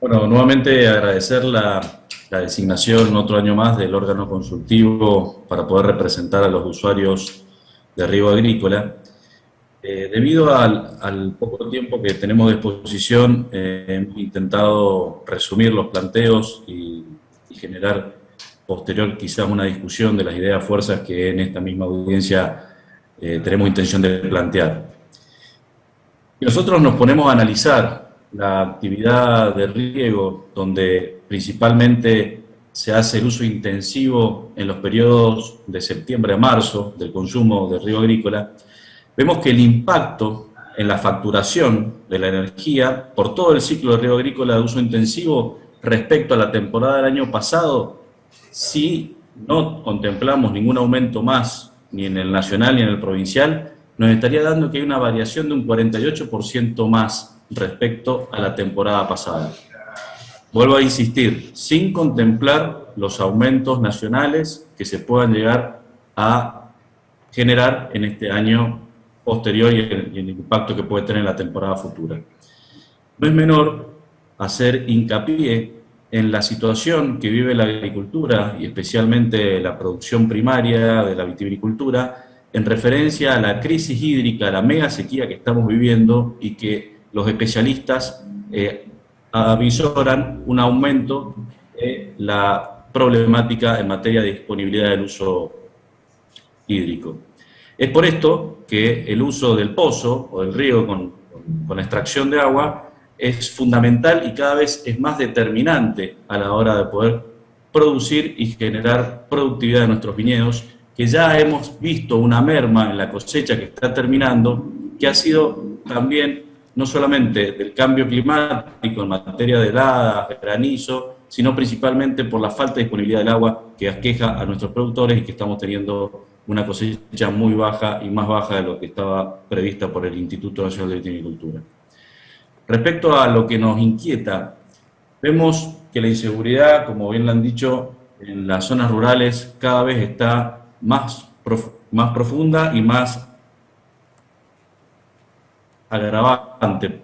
Bueno, nuevamente agradecer la designación otro año más del órgano consultivo para poder representar a los usuarios de riego agrícola. Debido al poco tiempo que tenemos de exposición, hemos intentado resumir los planteos y generar posterior quizás una discusión de las ideas fuerzas que en esta misma audiencia tenemos intención de plantear. Y nosotros nos ponemos a analizar la actividad de riego, donde principalmente se hace el uso intensivo en los periodos de septiembre a marzo del consumo de riego agrícola. Vemos que el impacto en la facturación de la energía por todo el ciclo de riego agrícola de uso intensivo respecto a la temporada del año pasado, si no contemplamos ningún aumento más, ni en el nacional ni en el provincial, nos estaría dando que hay una variación de un 48% más respecto a la temporada pasada. Vuelvo a insistir, sin contemplar los aumentos nacionales que se puedan llegar a generar en este año posterior y el impacto que puede tener en la temporada futura. No es menor hacer hincapié en la situación que vive la agricultura y especialmente la producción primaria de la vitivinicultura en referencia a la crisis hídrica, a la mega sequía que estamos viviendo y que los especialistas avisoran un aumento de la problemática en materia de disponibilidad del uso hídrico. Es por esto que el uso del pozo o del riego con extracción de agua es fundamental y cada vez es más determinante a la hora de poder producir y generar productividad de nuestros viñedos, que ya hemos visto una merma en la cosecha que está terminando, que ha sido también no solamente del cambio climático en materia de heladas, de granizo, sino principalmente por la falta de disponibilidad del agua que aqueja a nuestros productores y que estamos teniendo una cosecha muy baja y más baja de lo que estaba prevista por el Instituto Nacional de Vitivinicultura. Respecto a lo que nos inquieta, vemos que la inseguridad, como bien lo han dicho, en las zonas rurales cada vez está más profunda y más agravante.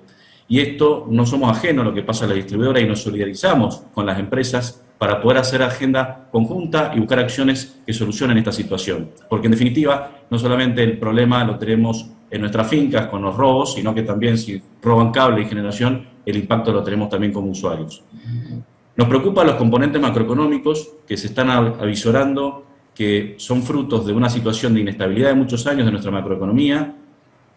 Y esto no somos ajenos a lo que pasa en la distribuidora y nos solidarizamos con las empresas para poder hacer agenda conjunta y buscar acciones que solucionen esta situación. Porque en definitiva, no solamente el problema lo tenemos en nuestras fincas con los robos, sino que también si roban cable y generación, el impacto lo tenemos también como usuarios. Nos preocupan los componentes macroeconómicos que se están avisorando, que son frutos de una situación de inestabilidad de muchos años de nuestra macroeconomía,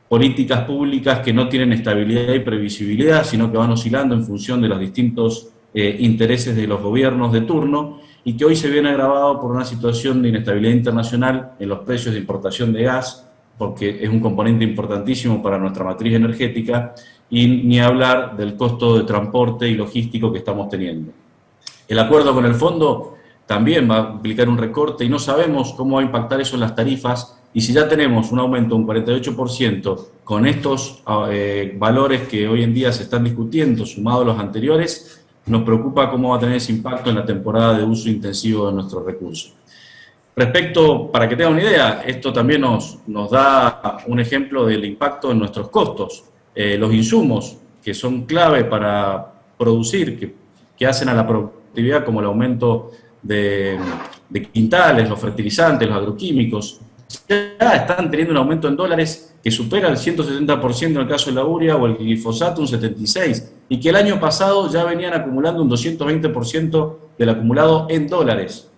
políticas públicas que no tienen estabilidad y previsibilidad, sino que van oscilando en función de los distintos intereses de los gobiernos de turno y que hoy se viene agravado por una situación de inestabilidad internacional en los precios de importación de gas, porque es un componente importantísimo para nuestra matriz energética, y ni hablar del costo de transporte y logístico que estamos teniendo. El acuerdo con el fondo también va a implicar un recorte y no sabemos cómo va a impactar eso en las tarifas, y si ya tenemos un aumento de un 48% con estos valores que hoy en día se están discutiendo, sumados a los anteriores, nos preocupa cómo va a tener ese impacto en la temporada de uso intensivo de nuestros recursos. Respecto, para que tengan una idea, esto también nos da un ejemplo del impacto en nuestros costos. Los insumos que son clave para producir, que hacen a la productividad, como el aumento de quintales, los fertilizantes, los agroquímicos, ya están teniendo un aumento en dólares que supera el 170% en el caso de la urea o el glifosato un 76%, y que el año pasado ya venían acumulando un 220% del acumulado en dólares.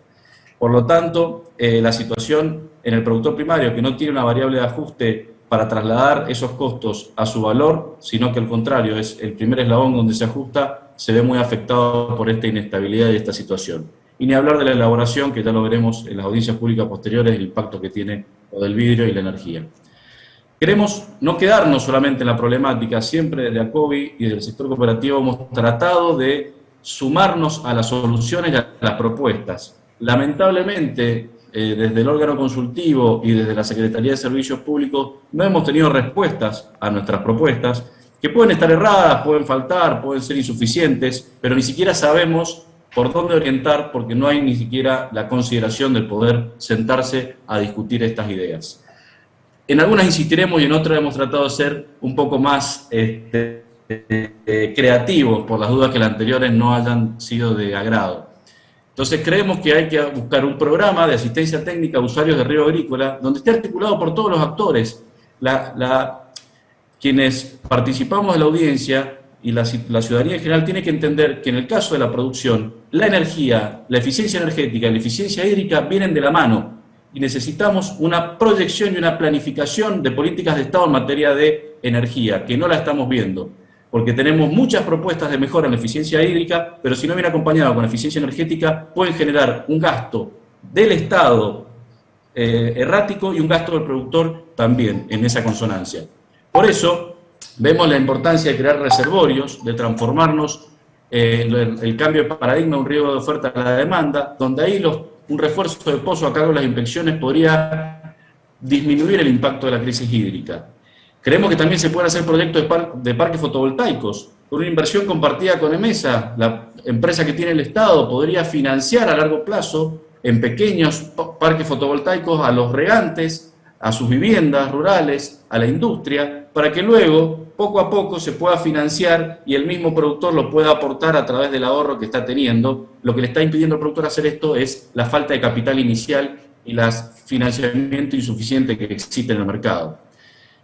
Por lo tanto, la situación en el productor primario, que no tiene una variable de ajuste para trasladar esos costos a su valor, sino que al contrario, es el primer eslabón donde se ajusta, se ve muy afectado por esta inestabilidad y esta situación. Y ni hablar de la elaboración, que ya lo veremos en las audiencias públicas posteriores, el impacto que tiene lo del vidrio y la energía. Queremos no quedarnos solamente en la problemática, siempre desde ACOVI y del sector cooperativo hemos tratado de sumarnos a las soluciones y a las propuestas. Lamentablemente, desde el órgano consultivo y desde la Secretaría de Servicios Públicos no hemos tenido respuestas a nuestras propuestas, que pueden estar erradas, pueden faltar, pueden ser insuficientes, pero ni siquiera sabemos por dónde orientar porque no hay ni siquiera la consideración de poder sentarse a discutir estas ideas. En algunas insistiremos y en otras hemos tratado de ser un poco más creativos, por las dudas que las anteriores no hayan sido de agrado. Entonces creemos que hay que buscar un programa de asistencia técnica a usuarios de riego agrícola, donde esté articulado por todos los actores, quienes participamos de la audiencia y la ciudadanía en general tiene que entender que en el caso de la producción, la energía, la eficiencia energética y la eficiencia hídrica vienen de la mano y necesitamos una proyección y una planificación de políticas de Estado en materia de energía, que no la estamos viendo, porque tenemos muchas propuestas de mejora en la eficiencia hídrica, pero si no viene acompañado con eficiencia energética, pueden generar un gasto del Estado errático y un gasto del productor también en esa consonancia. Por eso, vemos la importancia de crear reservorios, de transformarnos el cambio de paradigma, un riego de oferta a la demanda, donde ahí un refuerzo de pozo a cargo de las inspecciones podría disminuir el impacto de la crisis hídrica. Creemos que también se pueden hacer proyectos de parques fotovoltaicos. Con una inversión compartida con EMESA, la empresa que tiene el Estado podría financiar a largo plazo en pequeños parques fotovoltaicos a los regantes, a sus viviendas rurales, a la industria, para que luego, poco a poco, se pueda financiar y el mismo productor lo pueda aportar a través del ahorro que está teniendo. Lo que le está impidiendo al productor hacer esto es la falta de capital inicial y el financiamiento insuficiente que existe en el mercado.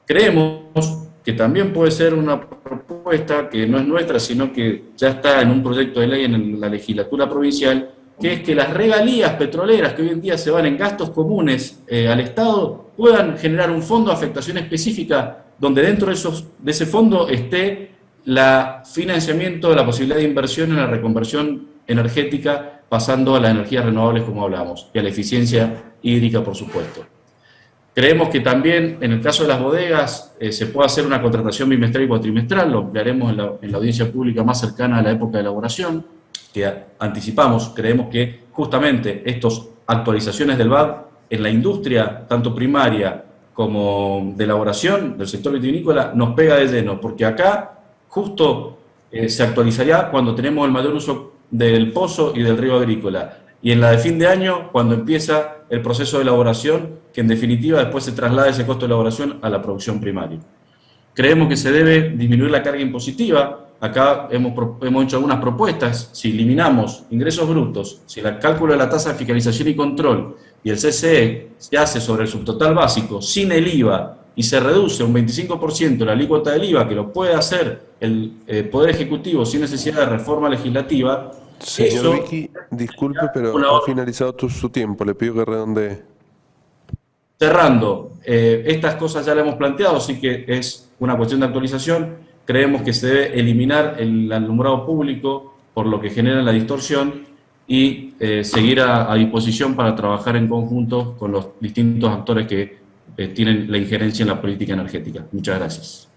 Creemos que también puede ser una propuesta que no es nuestra, sino que ya está en un proyecto de ley en la legislatura provincial, que es que las regalías petroleras que hoy en día se van en gastos comunes al Estado puedan generar un fondo de afectación específica donde dentro de ese fondo esté el financiamiento de la posibilidad de inversión en la reconversión energética, pasando a las energías renovables como hablamos, y a la eficiencia hídrica, por supuesto. Creemos que también en el caso de las bodegas se puede hacer una contratación bimestral y cuatrimestral, lo emplearemos en la audiencia pública más cercana a la época de elaboración, que anticipamos. Creemos que justamente estas actualizaciones del VAD en la industria, tanto primaria como de elaboración del sector vitivinícola, nos pega de lleno, porque acá justo se actualizaría cuando tenemos el mayor uso del pozo y del riego agrícola, y en la de fin de año cuando empieza el proceso de elaboración, que en definitiva después se traslada ese costo de elaboración a la producción primaria. Creemos que se debe disminuir la carga impositiva. Acá hemos hecho algunas propuestas. Si eliminamos ingresos brutos, si el cálculo de la tasa de fiscalización y control y el CCE se hace sobre el subtotal básico sin el IVA y se reduce un 25% la alícuota del IVA, que lo puede hacer el Poder Ejecutivo sin necesidad de reforma legislativa. Señor Vicky, disculpe, pero ha finalizado su tiempo. Le pido que redondee. Cerrando, estas cosas ya las hemos planteado, así que es una cuestión de actualización. Creemos que se debe eliminar el alumbrado público por lo que genera la distorsión y seguir a disposición para trabajar en conjunto con los distintos actores que tienen la injerencia en la política energética. Muchas gracias.